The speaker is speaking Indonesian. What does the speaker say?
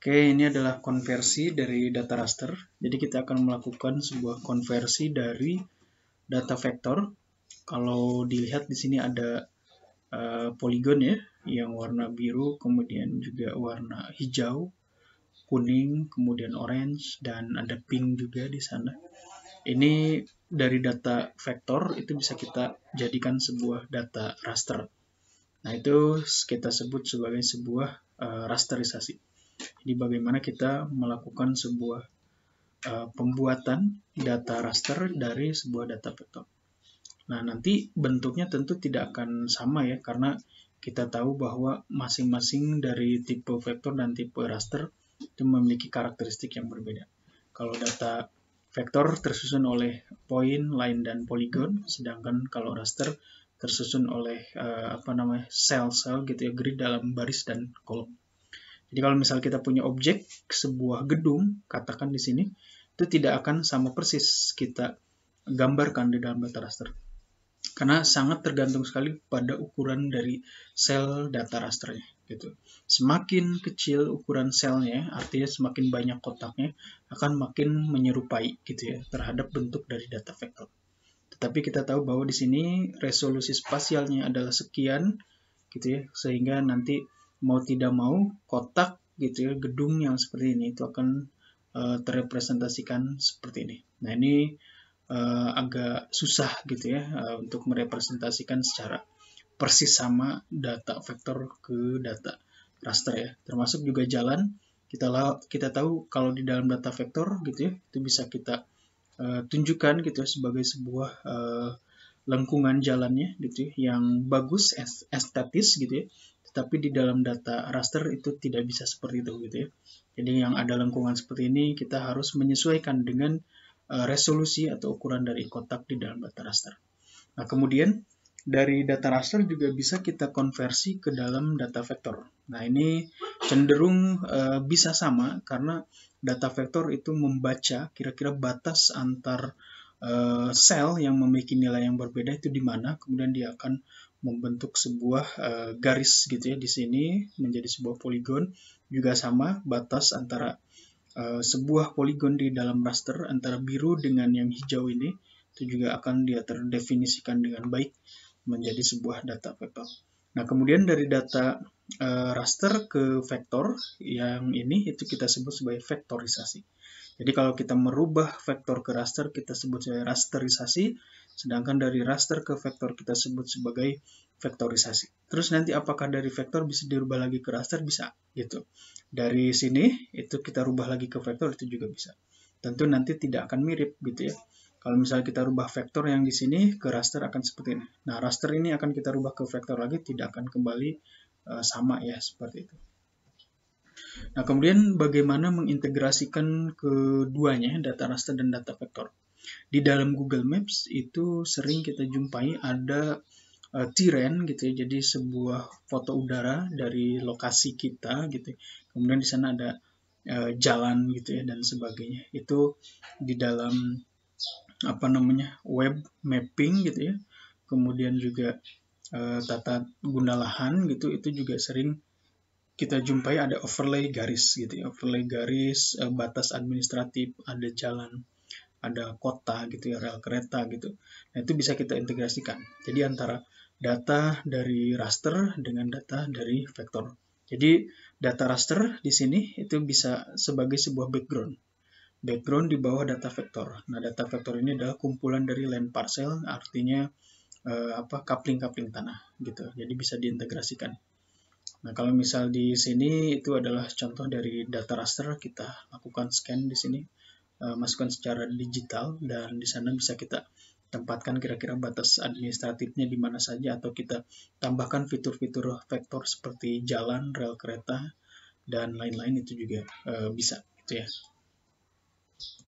Oke, ini adalah konversi dari data raster. Jadi kita akan melakukan sebuah konversi dari data vektor. Kalau dilihat di sini ada poligon ya, yang warna biru, kemudian juga warna hijau, kuning, kemudian orange, dan ada pink juga di sana. Ini dari data vektor itu bisa kita jadikan sebuah data raster. Nah, itu kita sebut sebagai sebuah rasterisasi. Jadi bagaimana kita melakukan sebuah pembuatan data raster dari sebuah data vektor. Nah, nanti bentuknya tentu tidak akan sama ya, karena kita tahu bahwa masing-masing dari tipe vektor dan tipe raster itu memiliki karakteristik yang berbeda. Kalau data vektor tersusun oleh poin, line, dan poligon, sedangkan kalau raster tersusun oleh sel-sel gitu ya, grid dalam baris dan kolom. Jadi kalau misal kita punya objek sebuah gedung, katakan di sini, itu tidak akan sama persis kita gambarkan di dalam data raster. Karena sangat tergantung sekali pada ukuran dari sel data rasternya. Gitu. Semakin kecil ukuran selnya, artinya semakin banyak kotaknya, akan makin menyerupai gitu ya terhadap bentuk dari data vektor. Tetapi kita tahu bahwa di sini resolusi spasialnya adalah sekian, gitu ya, sehingga nanti mau tidak mau kotak gitu ya, gedung yang seperti ini itu akan terrepresentasikan seperti ini. Nah, ini agak susah gitu ya untuk merepresentasikan secara persis sama data vektor ke data raster ya. Termasuk juga jalan, kita tahu kalau di dalam data vektor gitu ya, itu bisa kita tunjukkan gitu ya, sebagai sebuah lengkungan jalannya gitu ya, yang bagus, estetis gitu ya. Tetapi di dalam data raster itu tidak bisa seperti itu gitu ya. Jadi yang ada lengkungan seperti ini kita harus menyesuaikan dengan resolusi atau ukuran dari kotak di dalam data raster. Nah, kemudian dari data raster juga bisa kita konversi ke dalam data vektor. Nah, ini cenderung bisa sama karena data vektor itu membaca kira-kira batas antar sel yang memiliki nilai yang berbeda itu di mana, kemudian dia akan membentuk sebuah garis gitu ya di sini menjadi sebuah poligon. Juga sama batas antara sebuah poligon di dalam raster antara biru dengan yang hijau ini itu juga akan dia terdefinisikan dengan baik menjadi sebuah data vektor. Nah, kemudian dari data raster ke vektor yang ini itu kita sebut sebagai vektorisasi. Jadi kalau kita merubah vektor ke raster kita sebut sebagai rasterisasi, sedangkan dari raster ke vektor kita sebut sebagai vektorisasi. Terus nanti apakah dari vektor bisa dirubah lagi ke raster? Bisa gitu. Dari sini itu kita rubah lagi ke vektor itu juga bisa. Tentu nanti tidak akan mirip gitu ya. Kalau misalnya kita rubah vektor yang di sini ke raster akan seperti ini. Nah, raster ini akan kita rubah ke vektor lagi, tidak akan kembali sama ya, seperti itu. Nah, kemudian bagaimana mengintegrasikan keduanya, data raster dan data vektor? Di dalam Google Maps itu sering kita jumpai ada terrain gitu ya, jadi sebuah foto udara dari lokasi kita gitu. Kemudian di sana ada jalan gitu ya dan sebagainya. Itu di dalam web mapping gitu ya. Kemudian juga tata guna lahan gitu, itu juga sering kita jumpai ada overlay garis gitu ya, overlay garis, batas administratif, ada jalan, ada kota gitu ya, rel kereta gitu. Nah, itu bisa kita integrasikan. Jadi antara data dari raster dengan data dari vektor. Jadi data raster di sini itu bisa sebagai sebuah background. Background di bawah data vektor. Nah, data vektor ini adalah kumpulan dari land parcel, artinya coupling-coupling tanah gitu. Jadi bisa diintegrasikan. Nah, kalau misal di sini itu adalah contoh dari data raster, kita lakukan scan di sini, masukkan secara digital, dan di sana bisa kita tempatkan kira-kira batas administratifnya di mana saja, atau kita tambahkan fitur-fitur vektor seperti jalan, rel kereta, dan lain-lain itu juga bisa gitu ya.